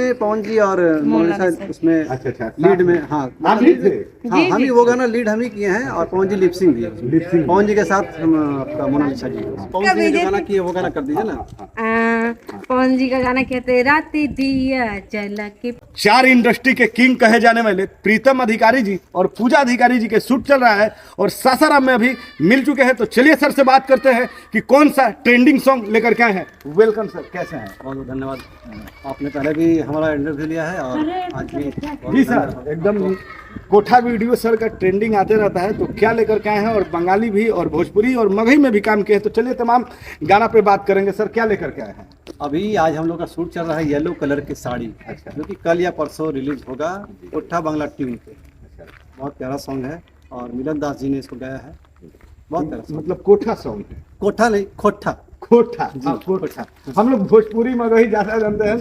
में पवन जी और मोनालिसा उसमें अच्छा लीड में। हाँ आप लीड थे? हाँ, हम ही वो गाना लीड हम ही किए हैं और पवन जी लिपसिंग दिए। पवन जी के साथ हम आपका मोनालिसा जी, पवन जी ने जो गाना किए वो गाना कर दीजिए ना। पवन जी का गाना कहते राती दिया जला के। चार इंडस्ट्री के किंग कहे जाने वाले प्रीतम अधिकारी जी और पूजा अधिकारी जी के शूट चल रहा है और सासाराम में अभी मिल चुके हैं। तो चलिए सर से बात करते हैं कि कौन सा ट्रेंडिंग सॉन्ग लेकर के आए हैं। वेलकम सर, कैसे हैं? बहुत बहुत धन्यवाद। आपने पहले भी हमारा इंटरव्यू लिया है और आज भी। जी सर, एकदम कोठा वीडियो सर का ट्रेंडिंग आते रहता है। तो क्या लेकर के आए हैं? और बंगाली भी और भोजपुरी और मगही में भी काम किए हैं। तो चलिए तमाम गाना पे बात करेंगे। सर क्या लेकर के आए हैं? अभी आज हम लोग का शूट चल रहा है येलो कलर की साड़ी, जो कि कल या परसों रिलीज होगा कोठा बांग्ला ट्यून पे। बहुत प्यारा सॉन्ग है और मिलन दास जी ने इसको गाया है। बहुत प्यारा मतलब कोठा सॉन्ग है? कोठा नहीं, खोठा। कोठा, कोठा। हम लोग भोजपुरी मगही ज्यादा जानते हैं।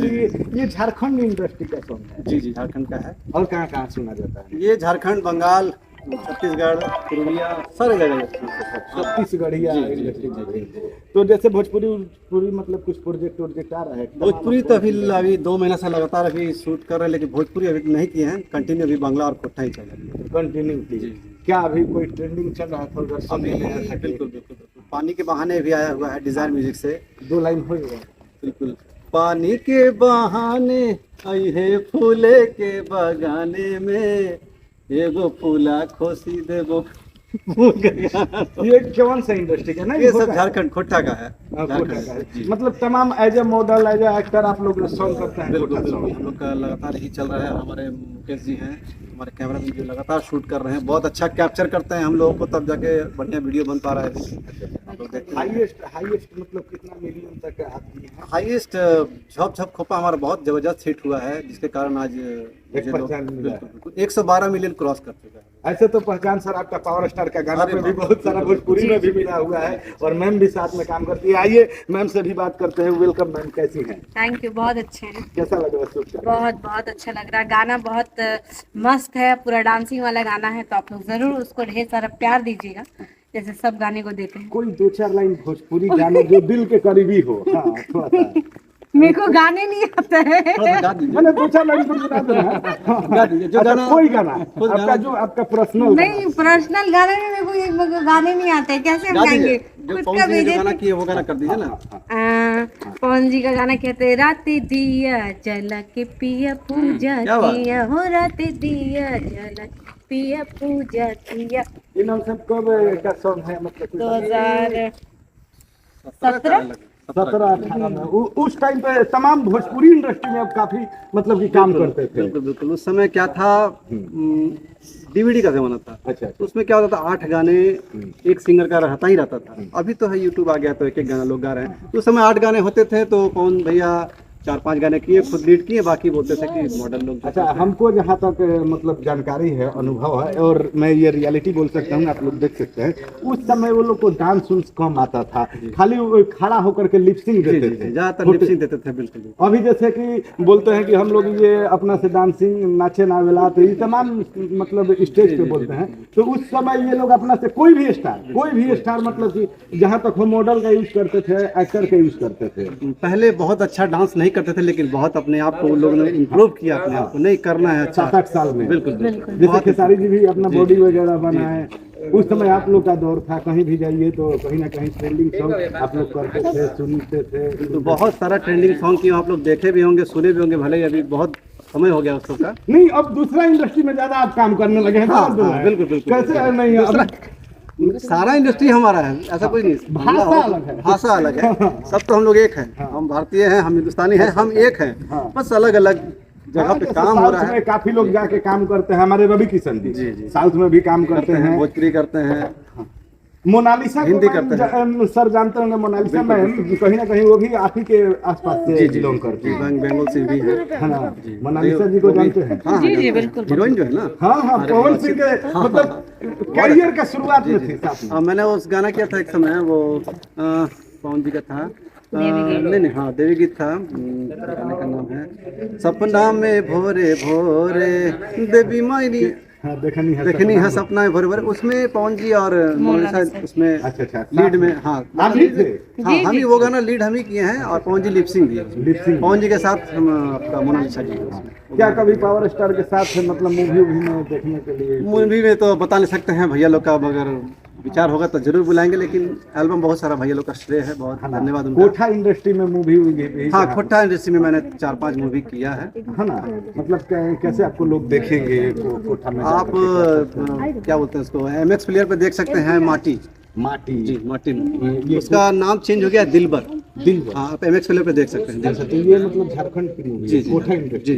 ये झारखंड इंडस्ट्री का सॉन्ग है? जी जी, झारखंड का है। और कहाँ कहाँ सुना जाता है? ये झारखंड, बंगाल, छत्तीसगढ़, पूर्णिया, सारे जगह। छत्तीसगढ़िया इंडस्ट्री में। तो जैसे भोजपुरी पूरी मतलब कुछ प्रोजेक्ट आ रहा है? भोजपुरी तो अभी 2 महीना से लगातार अभी शूट कर रहे हैं, लेकिन भोजपुरी अभी नहीं किए हैं। कंटिन्यू अभी बांग्ला और कोठा ही चल रहा है। कंटिन्यू। क्या अभी कोई ट्रेंडिंग चल रहा है? अभी बिल्कुल बिल्कुल। पानी के बहाने भी आया हुआ है डिजायर म्यूजिक से। 2 लाइन हो गया। बिल्कुल। पानी के बहाने आई है फूले के बगाने में, एगो फूला खोसी देगो। ये कौन सा इंडस्ट्री का? ना ये सब झारखंड खोटा का है। कोठा का है। मतलब तमाम as a model as a actor आप लोग सॉन्ग करते हैं? बिल्कुल बिल्कुल। हम लोग का लगातार ही चल रहा है। हमारे मुकेश जी हैं, हमारे कैमरा मैन, जो लगातार शूट कर रहे हैं। बहुत अच्छा कैप्चर करते हैं हम लोगों को, तब जाके बढ़िया वीडियो बन पा रहा है। हाईएस्ट मतलब कितना मिलियन तक आती है? हाईएस्ट झप झप खोपा हमारा बहुत जबरदस्त हिट हुआ है, जिसके कारण आज 112 मिलियन क्रॉस कर चुका है। ऐसे तो पहचान सर आपका पावर स्टार का गाना पे भी बहुत सारा भोजपुरी में भी मिला हुआ है और मैम भी साथ में काम करती है। आइए मैम से भी बात करते हैं। वेलकम मैम, कैसी हैं? थैंक यू, बहुत अच्छे हैं। कैसा लग रहा है? बहुत बहुत अच्छा लग रहा है। गाना बहुत मस्त है, पूरा डांसिंग वाला गाना है। तो आप लोग जरूर उसको ढेर सारा प्यार दीजिएगा, जैसे सब गाने को देते हैं। कोई 2-4 लाइन भोजपुरी गाना जो दिल के करीबी हो। हाँ, थोड़ा सा। मेरे को गाने नहीं आते हैं। मैंने 2-4 लाइन गुनगुना देना। जो गाना कोई गाना आपका जो आपका पर्सनल नहीं, पर्सनल गाने में मेरे को गाने नहीं आते। कैसे हम गाएंगे? जो पवन जी ने जो गाना किए वो गाना कर दीजिए ना। पवन जी का गाना कहते राती दिया जला के पिया पूजा किया हो, राती दिया जला के पिया पूजा किया। ये नाम सब कब का सॉन्ग है? मतलब 2017 17-18 में। उस टाइम पे तमाम भोजपुरी इंडस्ट्री में अब काफी मतलब कि काम करते थे। बिल्कुल बिल्कुल। उस समय क्या था, डीवीडी का जमाना था। अच्छा। तो उसमें क्या होता था, 8 गाने एक सिंगर का रहता ही रहता था। अभी तो है यूट्यूब आ गया तो एक एक गाना लोग गा रहे हैं। तो उस समय 8 गाने होते थे, तो पवन भैया 4-5 गाने किए, खुद लीड किए, बाकी बोलते थे कि मॉडल लोग। अच्छा, हमको जहाँ तक मतलब जानकारी है, अनुभव है, और मैं ये रियलिटी बोल सकता हूँ, आप लोग देख सकते हैं, उस समय वो लोग को डांस उन्स कम आता था, खाली वो खड़ा होकर के लिपसिंग देते थे, ज्यादातर लिपसिंग देते थे। बिल्कुल। अभी जैसे कि बोलते हैं कि हम लोग ये अपना से डांसिंग नाचे नावेला, तो ये तमाम मतलब स्टेज पे बोलते हैं। तो उस समय ये लोग अपना से कोई भी स्टार मतलब कि जहाँ तक हो मॉडल का यूज करते थे, एक्टर का यूज करते थे। पहले बहुत अच्छा डांस नहीं करते थे, लेकिन बहुत अपने आप को उन लोगों ने इम्प्रूव किया, अपने आप को नहीं करना है। 7-8 साल में। बिल्कुल। जैसे खेसारी जी भी अपना बॉडी वगैरह बनाए। उस समय आप लोग का दौर था, कहीं भी जाइए तो कहीं ना कहीं ट्रेंडिंग सॉन्ग आप लोग करते थे, सुनते थे। तो बहुत सारा ट्रेंडिंग सॉन्ग की आप लोग देखे भी होंगे, सुने भी होंगे, भले ही अभी बहुत समय हो गया उसका। नहीं, अब दूसरा इंडस्ट्री में ज्यादा आप काम करने लगे हैं। हाँ, बिल्कुल बिल्कुल। कैसे है? नहीं, अब सारा इंडस्ट्री हमारा है, ऐसा कुछ नहीं। भाषा अलग है। भाषा अलग है। सब तो हम लोग एक हैं। हम भारतीय हैं, हम हिंदुस्तानी हैं, हम एक हैं। बस अलग अलग जगह पे काम हो रहा है। काफी लोग जाके काम करते हैं। हमारे रवि किशन जी साउथ में भी काम करते हैं, भोजपुरी करते हैं, मोनालिसा हिंदी करते हैं। सर जानते होंगे मोनालिसा मैम, कहीं ना कहीं वो भी आप ही के आसपास से बिलोंग करती है। बंगाल से भी है ना? मोनालिसा जी को जानते हैं? जी बिल्कुल। हीरोइन जो है ना। हाँ, पवन सिंह के मतलब करियर का शुरुआत में थी साथ में। मैंने उस गाना किया था एक समय, वो पवन जी का था। नहीं, हाँ, देवी गीत था। गाने का नाम है सपना में भोरे भोरे देवी मायनी। हाँ, देखनी है सपना भर उसमें पवन जी और मोनालिसा उसमें अच्छा अच्छा लीड में। हाँ आप भी थे? हाँ, हम ही वो गाना लीड हम ही किए हैं और पवन जी लिपसिंग दिए। लिपसिंग पवन जी के साथ हम आपका मोनालिसा जी हैं उसमें। क्या कभी पावर स्टार के साथ मतलब मूवी में देखने के लिए? मूवी में तो बता नहीं सकते हैं, भैया लोग का अगर विचार होगा तो जरूर बुलाएंगे, लेकिन एल्बम बहुत सारा भैया लोग का श्रेय है, बहुत धन्यवाद उनका। कोठा इंडस्ट्री में मूवी हुई? हाँ, कोठा इंडस्ट्री में मैंने 4-5 मूवी किया है ना। मतलब कैसे आपको लोग देखेंगे कोठा में? आप क्या बोलते हैं उसको, MX प्लेयर पे देख सकते हैं। माटी जी, माटी में उसका नाम चेंज हो गया दिलबर। दिलबर। हाँ, आप MX प्लेयर पे देख सकते हैं। अच्छा, तो ये मतलब झारखंड की मूवी है, जी कोठा इंडस्ट्री।